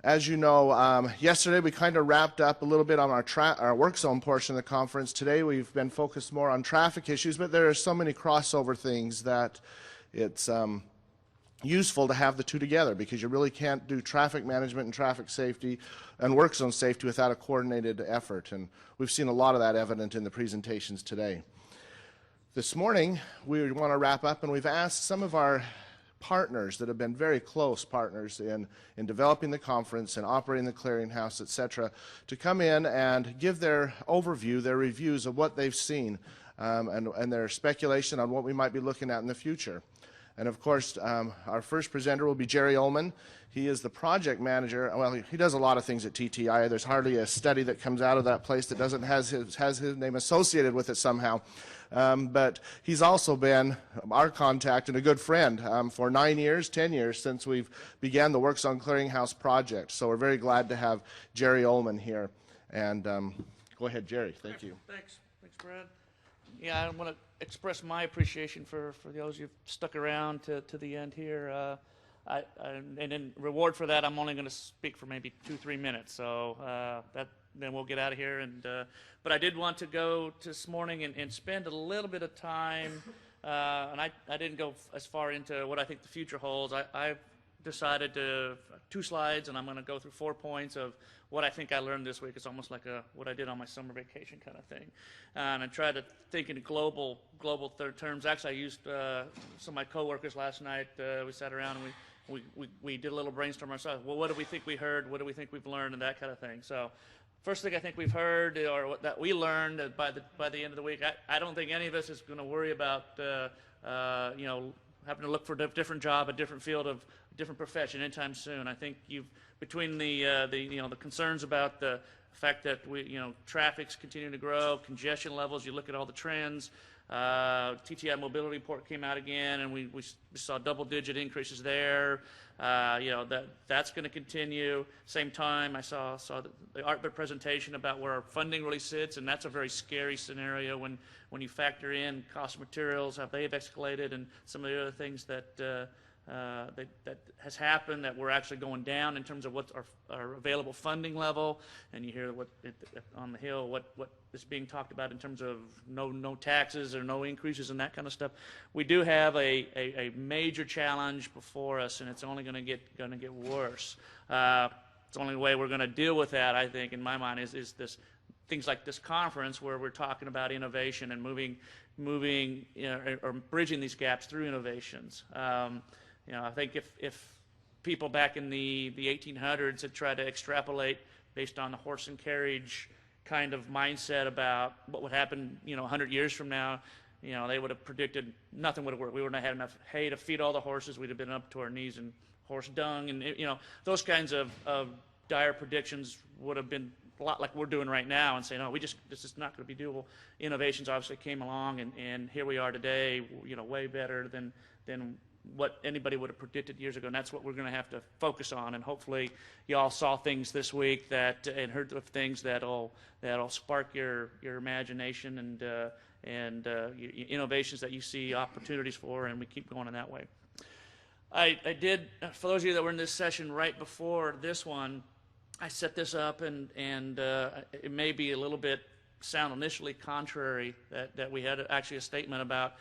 As you know, yesterday we kind of wrapped up a little bit on our work zone portion of the conference. Today we've been focused more on traffic issues, but there are so many crossover things that it's useful to have the two together, because you really can't do traffic management and traffic safety and work zone safety without a coordinated effort. And we've seen a lot of that evident in the presentations today. This morning we want to wrap up, and we've asked some of our partners that have been very close partners in developing the conference and operating the clearinghouse, etc., to come in and give their overview, their reviews of what they've seen, and their speculation on what we might be looking at in the future. And of course, our first presenter will be Jerry Ullman. He is the project manager. Well, he does a lot of things at TTI. There's hardly a study that comes out of that place that doesn't has his name associated with it somehow. But he's also been our contact and a good friend for 9 years, 10 years since we've began the Works on Clearinghouse project. So we're very glad to have Jerry Ullman here. And go ahead, Jerry. Thank you. Thanks, Brad. Yeah, I want to express my appreciation for those who've stuck around to the end here. And in reward for that, I'm only going to speak for maybe 2-3 minutes. So then we'll get out of here. And but I did want to go this morning and spend a little bit of time. And I didn't go as far into what I think the future holds. I decided to 2 slides, and I'm going to go through 4 points of what I think I learned this week. It's almost like what I did on my summer vacation kind of thing. And I tried to think in global terms. Actually, I used some of my coworkers last night. We sat around and we did a little brainstorm ourselves. Well, what do we think we heard? What do we think we've learned, and that kind of thing. So first thing I think we've heard, or that we learned by the end of the week, I don't think any of us is going to worry about having to look for a different job, a different field of different profession anytime soon. I think between the concerns about the fact that traffic's continuing to grow, congestion levels, you look at all the trends. TTI mobility report came out again, and we saw double-digit increases there. That's going to continue. Same time, I saw the ARTBIT presentation about where our funding really sits, and that's a very scary scenario when you factor in cost of materials, how they've escalated, and some of the other things that has happened, that we're actually going down in terms of what's our available funding level. And you hear on the Hill what is being talked about in terms of no taxes or no increases and that kind of stuff. We do have a major challenge before us, and it's only going to get worse. It's the only way we're going to deal with that, I think, in my mind, is this things like this conference, where we're talking about innovation and moving or bridging these gaps through innovations. I think if people back in the 1800s had tried to extrapolate based on the horse and carriage kind of mindset about what would happen, 100 years from now, they would have predicted nothing would have worked. We wouldn't have had enough hay to feed all the horses. We'd have been up to our knees in horse dung, and those kinds of dire predictions would have been a lot like we're doing right now, and say, no, this is not going to be doable. Innovations obviously came along, and here we are today, way better than what anybody would have predicted years ago, and that's what we're going to have to focus on. And hopefully you all saw things this week and heard of things that'll spark your imagination and innovations that you see opportunities for, and we keep going in that way. I did, for those of you that were in this session right before this one, I set this up, and it may be a little bit sound initially contrary that we had actually a statement about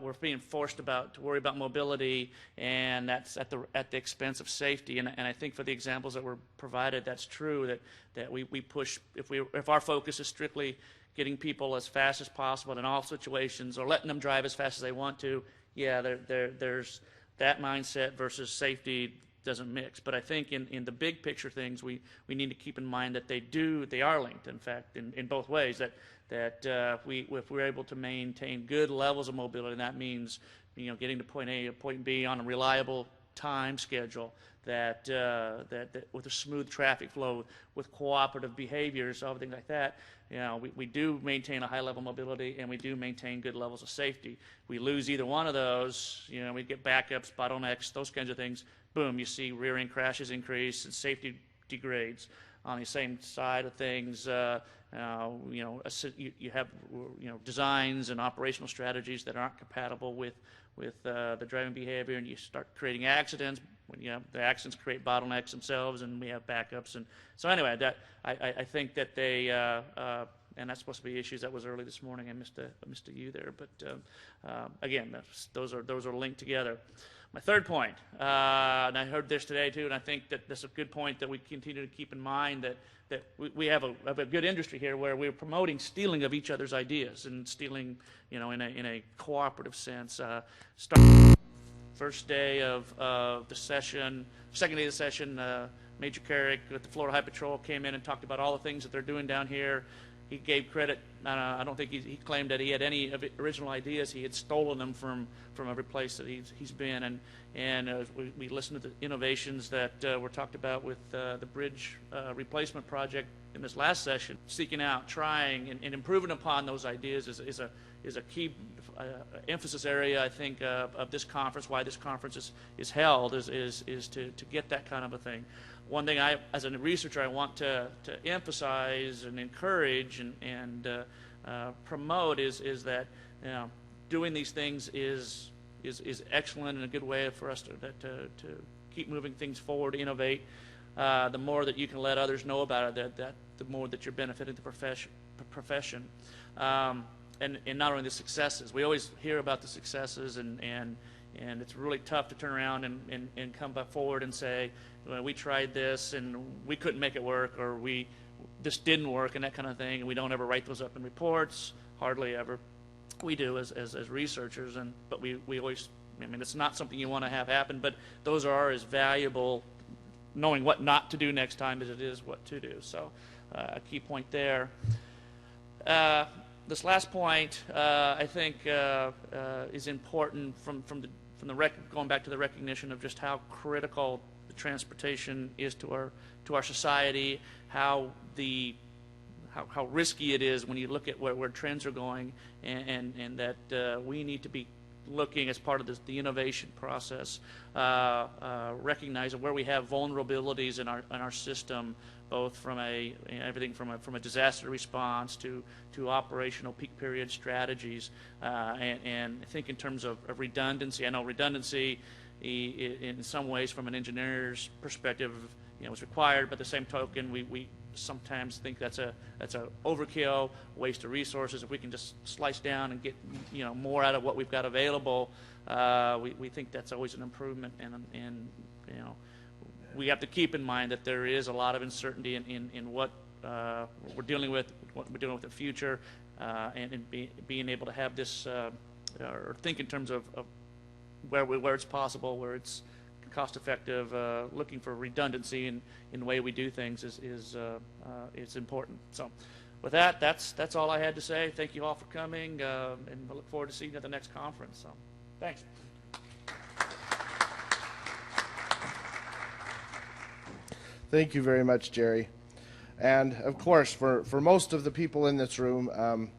we're being forced to worry about mobility, and that's at the expense of safety. And I think for the examples that were provided, that's true, that we push, if our focus is strictly getting people as fast as possible in all situations, or letting them drive as fast as they want to, there's that mindset versus safety doesn't mix. But I think in the big picture things, we need to keep in mind that they are linked, in fact, in both ways, that if we're able to maintain good levels of mobility, and that means getting to point A to point B on a reliable time schedule, that with a smooth traffic flow, with cooperative behaviors, everything like that, we do maintain a high level of mobility, and we do maintain good levels of safety. We lose either one of those, we get backups, bottlenecks, those kinds of things. Boom, you see rear-end crashes increase and safety degrades. on the same side of things. You have designs and operational strategies that aren't compatible with the driving behavior, and you start creating accidents. When the accidents create bottlenecks themselves, and we have backups. And so anyway, that I think that they and that's supposed to be issues that was early this morning. I missed a U there, but again, those are linked together. My third point, and I heard this today too, and I think that that's a good point that we continue to keep in mind that we have a good industry here where we're promoting stealing of each other's ideas and stealing, in a cooperative sense. First day of the session, second day of the session, Major Carrick with the Florida High Patrol came in and talked about all the things that they're doing down here. He gave credit. I don't think he claimed that he had any original ideas. He had stolen them from every place that he's been. And we listened to the innovations that were talked about with the bridge replacement project in this last session. Seeking out, trying, and improving upon those ideas is a key emphasis area, I think, of this conference. Why this conference is held is to get that kind of a thing. One thing as a researcher, I want to emphasize and encourage and promote is that doing these things is excellent and a good way for us to keep moving things forward, innovate. The more that you can let others know about it, the more that you're benefiting the profession. And not only the successes. We always hear about the successes, and it's really tough to turn around and come back forward and say, well, we tried this and we couldn't make it work, or this didn't work, and that kind of thing. And we don't ever write those up in reports, hardly ever. We do as researchers, but we always, it's not something you want to have happen, but those are as valuable, knowing what not to do next time as it is what to do. So a key point there. This last point, I think, is important from going back to the recognition of just how critical the transportation is to our society, how risky it is when you look at where trends are going, and that we need to be looking as part of the innovation process, recognizing where we have vulnerabilities in our system, both from everything from a disaster response to operational peak period strategies, and I think in terms of redundancy. I know redundancy, in some ways, from an engineer's perspective, is required. But at the same token, we sometimes think that's a overkill, waste of resources. If we can just slice down and get more out of what we've got available, we think that's always an improvement. And we have to keep in mind that there is a lot of uncertainty in what we're dealing with, what we're dealing with in the future, and being able to have this or think in terms of where it's possible, where it's cost effective, looking for redundancy in the way we do things is important. So with that, that's all I had to say. Thank you all for coming, and I look forward to seeing you at the next conference. So thanks. Thank you very much, Jerry. And of course, for most of the people in this room,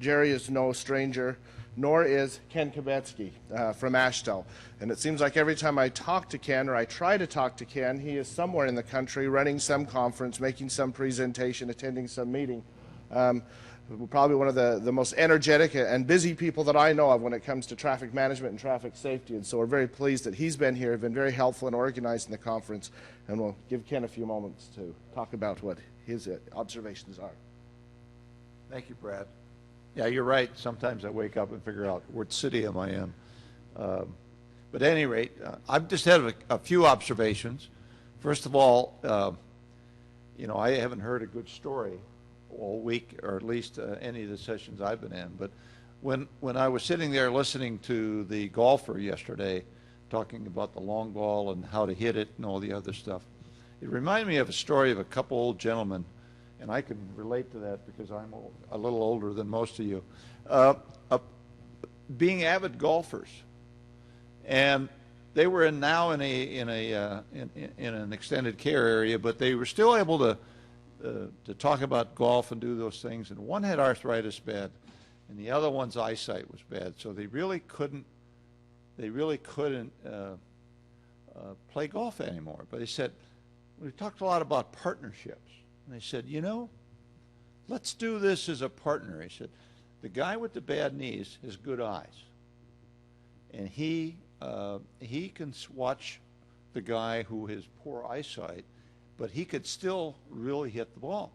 Jerry is no stranger, nor is Ken Kabetsky from Asheville. And it seems like every time I talk to Ken, or I try to talk to Ken, he is somewhere in the country running some conference, making some presentation, attending some meeting. Probably one of the most energetic and busy people that I know of when it comes to traffic management and traffic safety. And so we're very pleased that he's been here, been very helpful in organizing the conference. And we'll give Ken a few moments to talk about what his observations are. Thank you, Brad. Yeah, you're right. Sometimes I wake up and figure out what city am I in. But at any rate, I've just had a few observations. First of all, I haven't heard a good story all week, or at least any of the sessions I've been in. But when I was sitting there listening to the golfer yesterday talking about the long ball and how to hit it and all the other stuff, it reminded me of a story of a couple old gentlemen, and I can relate to that because I'm a little older than most of you, being avid golfers. And they were now in an extended care area, but they were still able to talk about golf and do those things. And one had arthritis bad, and the other one's eyesight was bad. So they really couldn't play golf anymore. But he said, we talked a lot about partnerships. And they said, you know, let's do this as a partner. He said, the guy with the bad knees has good eyes. And he can watch the guy who has poor eyesight, but he could still really hit the ball.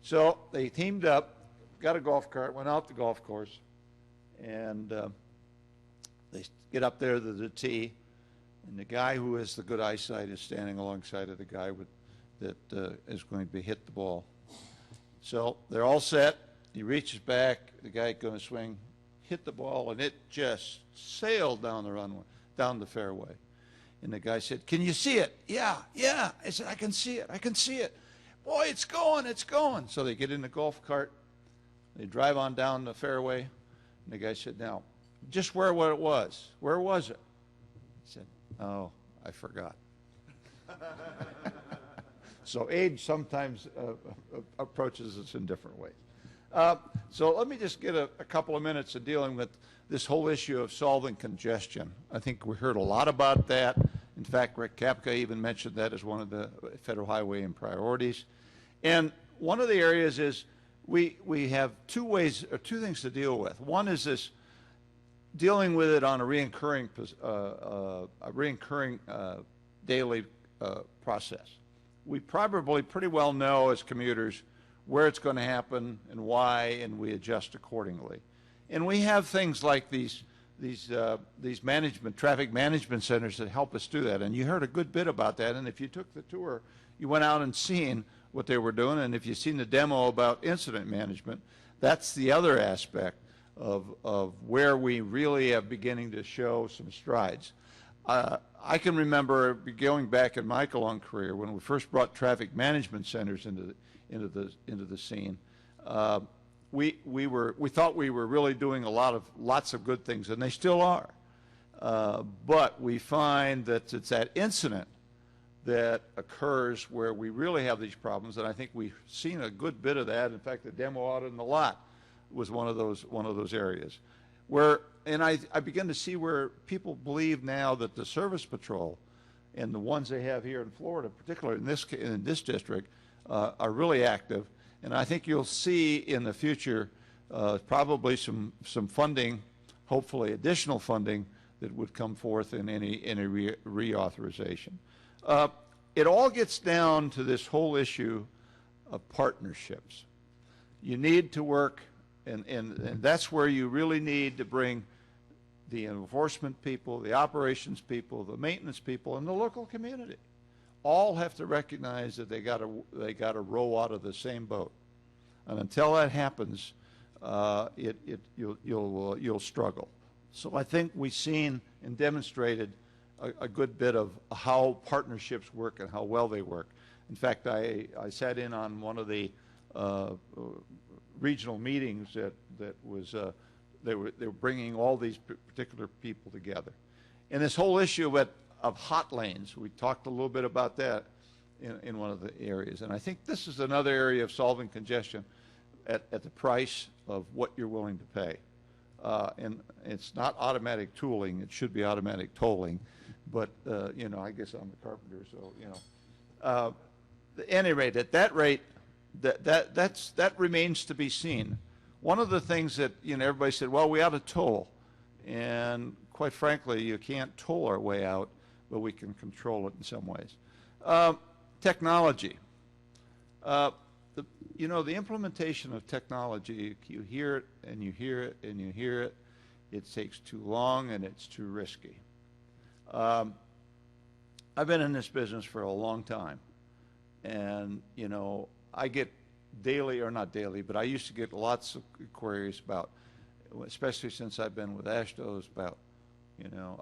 So they teamed up, got a golf cart, went out the golf course, and they get up there to the tee, and the guy who has the good eyesight is standing alongside of the guy that is going to hit the ball. So they're all set. He reaches back, the guy going to swing, hit the ball, and it just sailed down the runway, down the fairway. And the guy said, can you see it? Yeah. I said, I can see it. Boy, it's going. So they get in the golf cart, they drive on down the fairway, and the guy said, now, just where it was. Where was it? He said, oh, I forgot. So age sometimes approaches us in different ways. So let me just get a couple of minutes of dealing with this whole issue of solving congestion. I think we heard a lot about that. In fact, Rick Kapka even mentioned that as one of the federal highway and priorities. And one of the areas is we have two things to deal with. One is this dealing with it on a reoccurring daily process. We probably pretty well know as commuters where it's going to happen and why, and we adjust accordingly. And we have things like these traffic management centers that help us do that. And you heard a good bit about that. And if you took the tour, you went out and seen what they were doing. And if you've seen the demo about incident management, that's the other aspect of where we really are beginning to show some strides. I can remember going back in my long career when we first brought traffic management centers into the scene. We thought we were really doing lots of good things, and they still are. But we find that it's that incident that occurs where we really have these problems, and I think we've seen a good bit of that. In fact, the demo out in the lot was one of those areas where, and I begin to see where people believe now that the Service Patrol and the ones they have here in Florida, particularly in this district, are really active. And I think you'll see in the future probably some funding, hopefully additional funding, that would come forth in any reauthorization. It all gets down to this whole issue of partnerships. You need to work, and that's where you really need to bring the enforcement people, the operations people, the maintenance people, and the local community. All have to recognize that they got to row out of the same boat, and until that happens, you'll struggle. So I think we've seen and demonstrated a good bit of how partnerships work and how well they work. In fact, I sat in on one of the regional meetings that was they were bringing all these particular people together, and this whole issue of hot lanes. We talked a little bit about that in one of the areas. And I think this is another area of solving congestion at the price of what you're willing to pay. And it's not automatic tooling. It should be automatic tolling. But, I guess I'm a carpenter, so, at any rate, at that rate, that remains to be seen. One of the things that, everybody said, well, we ought to toll. And quite frankly, you can't toll our way out, but we can control it in some ways. Technology. The implementation of technology, you hear it and you hear it and you hear it. It takes too long and it's too risky. I've been in this business for a long time. And, I get daily, or not daily, but I used to get lots of queries about, especially since I've been with AASHTO, about,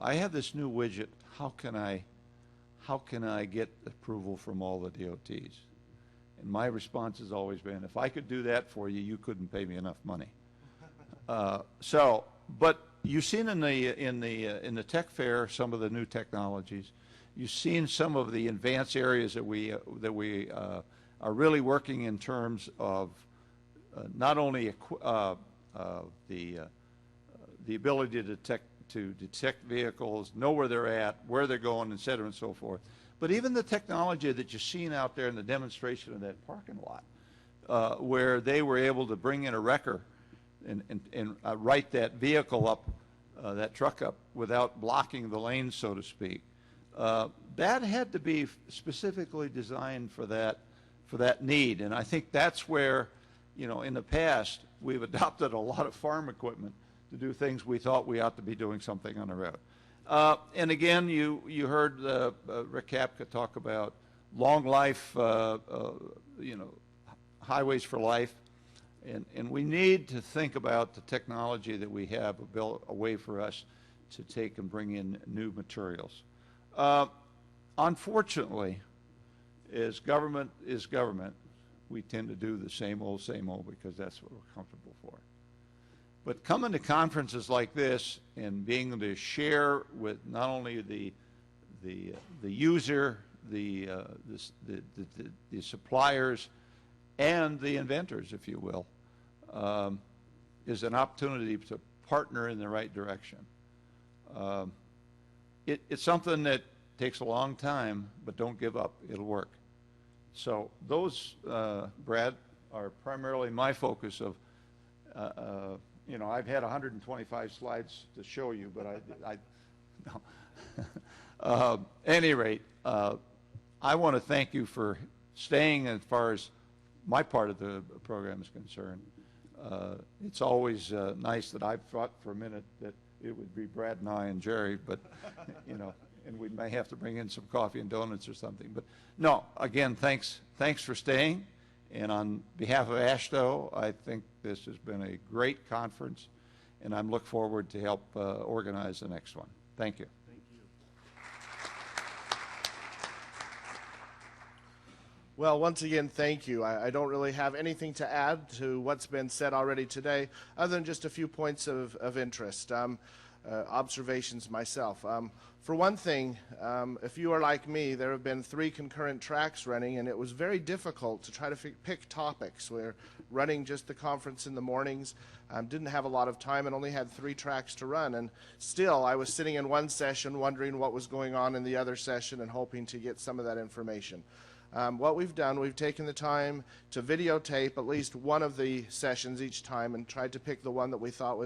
I have this new widget. How can I get approval from all the DOTs? And my response has always been, if I could do that for you, you couldn't pay me enough money. But you've seen in the tech fair some of the new technologies. You've seen some of the advanced areas that we are really working in terms of not only the ability to detect vehicles, know where they're at, where they're going, et cetera, and so forth, but even the technology that you've seen out there in the demonstration of that parking lot, where they were able to bring in a wrecker and right that vehicle up, that truck up, without blocking the lane, so to speak. That had to be specifically designed for that need, and I think that's where, you know, in the past, we've adopted a lot of farm equipment to do things we thought we ought to be doing something on the road. And again, you heard Rick Kapka talk about long life, you know, highways for life, and we need to think about the technology that we have a way for us to take and bring in new materials. Unfortunately, as government is government, we tend to do the same old, because that's what we're comfortable for. But coming to conferences like this and being able to share with not only the user, the suppliers, and the inventors, if you will, is an opportunity to partner in the right direction. It's something that takes a long time, but don't give up. It'll work. So those, Brad, are primarily my focus of, you know, I've had 125 slides to show you, but no. Any rate, I want to thank you for staying as far as my part of the program is concerned. It's always nice that I've thought for a minute that it would be Brad and I and Jerry, but, you know, and we may have to bring in some coffee and donuts or something. But no, again, thanks for staying. And on behalf of AASHTO, I think this has been a great conference, and I'm looking forward to help organize the next one. Thank you. Thank you. Well, once again, thank you. I don't really have anything to add to what's been said already today, other than just a few points of interest, observations myself. For one thing, if you are like me, there have been 3 concurrent tracks running, and it was very difficult to try to pick topics. We're running just the conference in the mornings, didn't have a lot of time, and only had 3 tracks to run. And still, I was sitting in one session wondering what was going on in the other session and hoping to get some of that information. What we've done, we've taken the time to videotape at least one of the sessions each time and tried to pick the one that we thought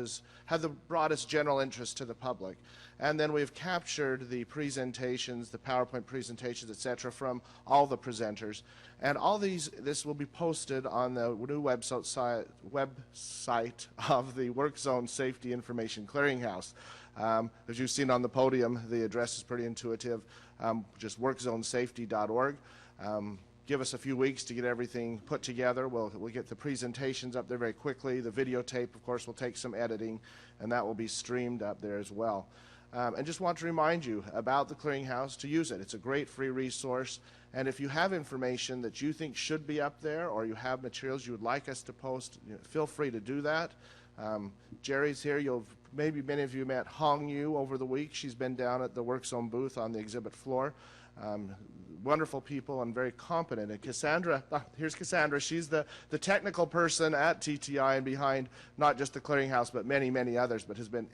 had the broadest general interest to the public. And then we've captured the presentations, the PowerPoint presentations, etc., from all the presenters. And all this will be posted on the new website of the Work Zone Safety Information Clearinghouse. As you've seen on the podium, the address is pretty intuitive, just workzonesafety.org. Give us a few weeks to get everything put together. We'll get the presentations up there very quickly. The videotape, of course, will take some editing, and that will be streamed up there as well. And just want to remind you about the Clearinghouse, to use it. It's a great free resource, and if you have information that you think should be up there, or you have materials you would like us to post, feel free to do that. Jerry's here. Maybe many of you met Hong Yu over the week. She's been down at the WorkZone booth on the exhibit floor. Wonderful people and very competent. And Cassandra, here's Cassandra. She's the technical person at TTI and behind not just the Clearinghouse, but many, many others, but has been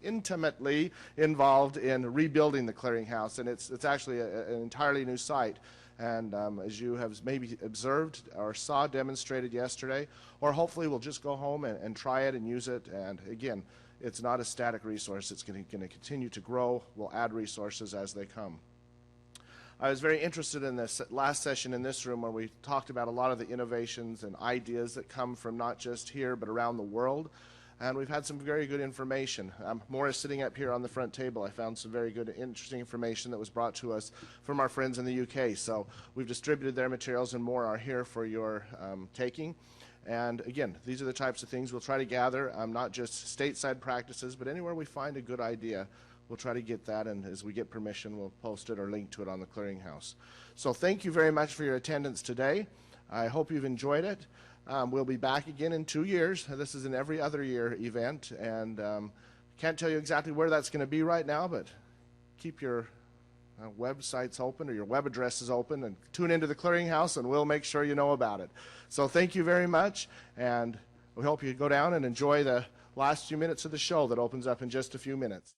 intimately involved in rebuilding the Clearinghouse. And it's actually an entirely new site. And as you have maybe observed or saw demonstrated yesterday, or hopefully we'll just go home and try it and use it. And again, it's not a static resource. It's going to continue to grow. We'll add resources as they come. I was very interested in this last session in this room when we talked about a lot of the innovations and ideas that come from not just here but around the world. And we've had some very good information. Maura's sitting up here on the front table. I found some very good, interesting information that was brought to us from our friends in the UK. So we've distributed their materials, and more are here for your taking. And again, these are the types of things we'll try to gather, not just stateside practices, but anywhere we find a good idea, we'll try to get that, and as we get permission, we'll post it or link to it on the Clearinghouse. So thank you very much for your attendance today. I hope you've enjoyed it. We'll be back again in 2 years. This is an every other year event, and can't tell you exactly where that's going to be right now, but keep your websites open or your web addresses open and tune into the Clearinghouse, and we'll make sure you know about it. So thank you very much, and we hope you go down and enjoy the last few minutes of the show that opens up in just a few minutes.